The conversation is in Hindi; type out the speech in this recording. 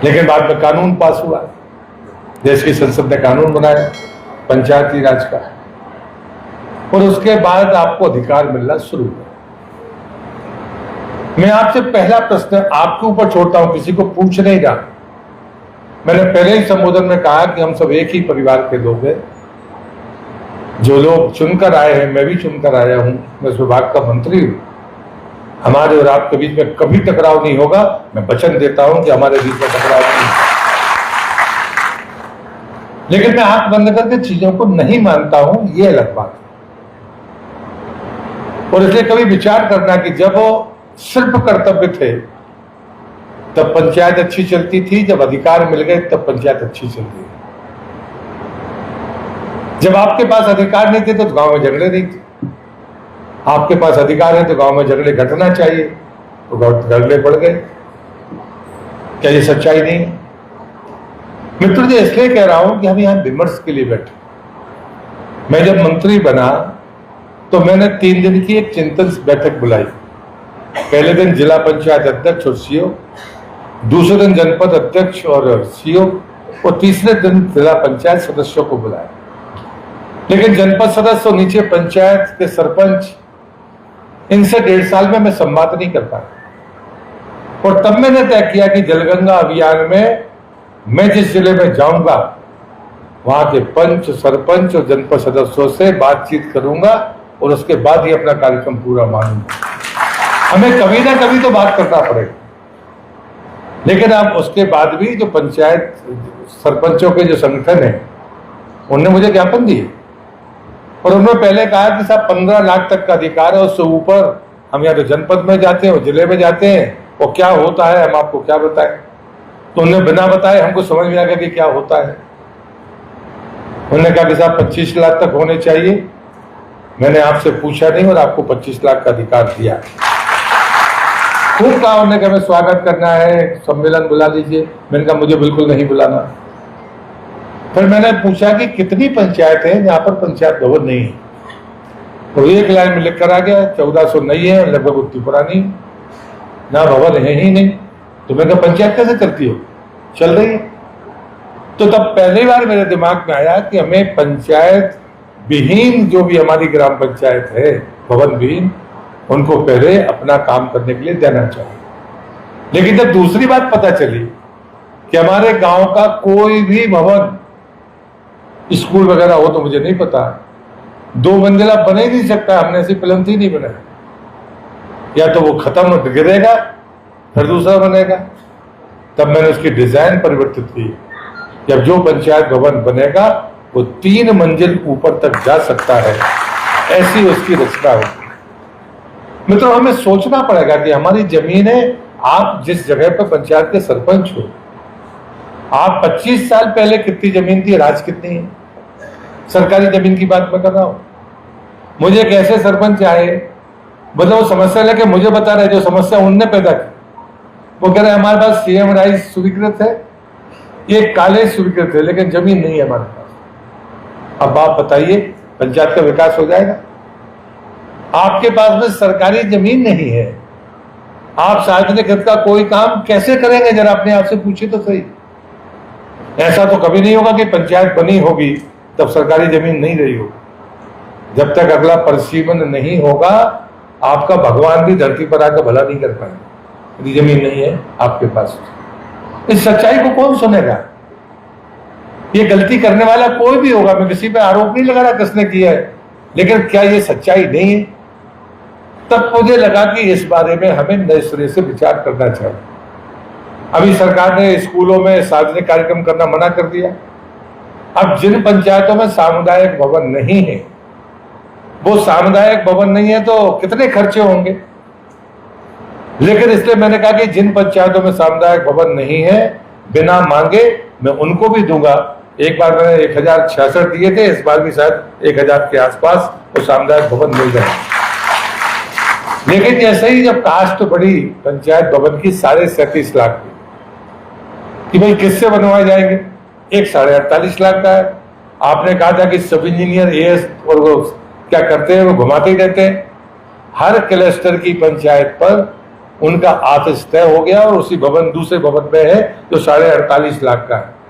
लेकिन बाद में कानून पास हुआ, देश की संसद ने कानून बनाया पंचायती राज का, और उसके बाद आपको अधिकार मिलना शुरू हुआ। मैं आपसे पहला प्रश्न आपके ऊपर छोड़ता हूं, किसी को पूछ नहीं रहा। मैंने पहले ही संबोधन में कहा कि हम सब एक ही परिवार के लोग हैं। जो लोग चुनकर आए हैं, मैं भी चुनकर आया हूं, मैं इस विभाग का मंत्री हूं। हमारे और आपके बीच में कभी टकराव नहीं होगा। मैं वचन देता हूं कि हमारे बीच में टकराव नहीं होगा। लेकिन मैं आंख बंद करके चीजों को नहीं मानता हूं, यह अलग बात है। और इसलिए कभी विचार करना कि जब वो सिर्फ कर्तव्य थे तब पंचायत अच्छी चलती थी, जब अधिकार मिल गए तब पंचायत अच्छी चलती है। जब आपके पास अधिकार नहीं थे तो गांव में झगड़े नहीं थे। आपके पास अधिकार है तो गांव में झगड़े घटना चाहिए, तो झगड़े बढ़ गए। क्या ये सच्चाई नहीं है? मित्र जी, इसलिए कह रहा हूं कि हम यहां विमर्श के लिए बैठे। मैं जब मंत्री बना तो मैंने 3 दिन की एक चिंतन बैठक बुलाई। पहले दिन जिला पंचायत अध्यक्ष और सीओ, दूसरे दिन जनपद अध्यक्ष और सीओ, और तीसरे दिन जिला पंचायत सदस्यों को बुलाया। लेकिन जनपद सदस्य और नीचे पंचायत के सरपंच, इनसे 1.5 साल में मैं संवाद नहीं कर पाया। और तब मैंने तय किया कि जलगंगा अभियान में मैं जिस जिले में जाऊंगा वहां के पंच, सरपंच और जनपद सदस्यों से बातचीत करूंगा और उसके बाद ही अपना कार्यक्रम पूरा मानूंगा। हमें कभी ना कभी तो बात करना पड़ेगा। लेकिन अब उसके बाद भी जो पंचायत सरपंचों के जो संगठन है, उन्होंने मुझे ज्ञापन दिए और उन्होंने पहले कहा कि साहब 15 लाख तक का अधिकार है, उससे ऊपर हम या तो जनपद में जाते हैं और जिले में जाते हैं, और क्या होता है हम आपको क्या बताएं। तो उन्होंने बिना बताए हमको समझ में आ गया कि क्या होता है। उन्होंने कहा कि साहब 25 लाख तक होने चाहिए। मैंने आपसे पूछा नहीं और आपको 25 लाख का अधिकार दिया। खूब कहा उन्होंने कि हमें स्वागत करना है, सम्मेलन बुला लीजिए। मैंने कहा मुझे बिल्कुल नहीं बुलाना। फिर मैंने पूछा कि कितनी पंचायत है जहां पर पंचायत भवन नहीं है, तो एक लाइन में लिख कर आ गया 1400 नहीं है, लगभग उतनी पुरानी ना भवन है ही नहीं। तो मैंने कहा पंचायत कैसे चलती हो, चल रही है। तो तब पहली बार मेरे दिमाग में आया कि हमें पंचायत विहीन जो भी हमारी ग्राम पंचायत है, भवन विहीन, उनको पहले अपना काम करने के लिए देना चाहिए। लेकिन जब दूसरी बात पता चली कि हमारे गांव का कोई भी भवन, स्कूल वगैरह हो तो मुझे नहीं पता, 2 मंजिला बने ही नहीं सकता, हमने ऐसी प्लंथ ही नहीं बनाया। या तो वो खत्म गिरेगा फिर दूसरा बनेगा। तब मैंने उसकी डिजाइन परिवर्तित की कि अब जो पंचायत भवन बनेगा वो 3 मंजिल ऊपर तक जा सकता है, ऐसी उसकी रचना होगी। मित्रों, हमें सोचना पड़ेगा कि हमारी जमीन है। आप जिस जगह पर पंचायत के सरपंच हो, आप 25 साल पहले कितनी जमीन थी, आज कितनी है? सरकारी जमीन की बात मैं कर रहा हूं। मुझे एक ऐसे सरपंच आए, मतलब वो समस्या लेके मुझे बता रहे जो समस्या उनने पैदा की। वो कह रहे हमारे पास सीएम राइस स्वीकृत है, ये काले स्वीकृत है, लेकिन जमीन नहीं है हमारे पास। अब आप बताइए पंचायत का विकास हो जाएगा? आपके पास में सरकारी जमीन नहीं है, आप सार्वजनिक हित का कोई काम कैसे करेंगे? जरा अपने आप से पूछिए तो सही। ऐसा तो कभी नहीं होगा कि पंचायत बनी होगी तब सरकारी जमीन नहीं रही होगी। जब तक अगला परिसीमन नहीं होगा, आपका भगवान भी धरती पर आकर भला नहीं कर पाएंगे यदि जमीन नहीं है आपके पास। इस सच्चाई को कौन सुनेगा? ये गलती करने वाला कोई भी होगा, मैं किसी पे आरोप नहीं लगा रहा किसने किया है, लेकिन क्या ये सच्चाई नहीं है? तब मुझे लगा कि इस बारे में हमें नए सिरे से विचार करना चाहिए। अभी सरकार ने स्कूलों में सार्वजनिक कार्यक्रम करना मना कर दिया। अब जिन पंचायतों में सामुदायिक भवन नहीं है, वो सामुदायिक भवन नहीं है तो कितने खर्चे होंगे। लेकिन इसलिए मैंने कहा कि जिन पंचायतों में सामुदायिक भवन नहीं है, बिना मांगे मैं उनको भी दूंगा। एक बार मैंने 1066 दिए थे, इस बार भी शायद 1000 के आसपास वो सामुदायिक भवन मिल जाए। लेकिन जैसे ही जब कास्ट बढ़ी पंचायत भवन की 37.5 लाख की, कि भाई किससे बनवाए जाएंगे? एक 48.5 लाख का है। आपने कहा था कि सब इंजीनियर एएस और वो क्या करते हैं, वो घुमाते ही रहते हैं। हर क्लस्टर की पंचायत पर उनका आतिश तय हो गया और उसी भवन दूसरे भवन में है जो 48.5 लाख का है।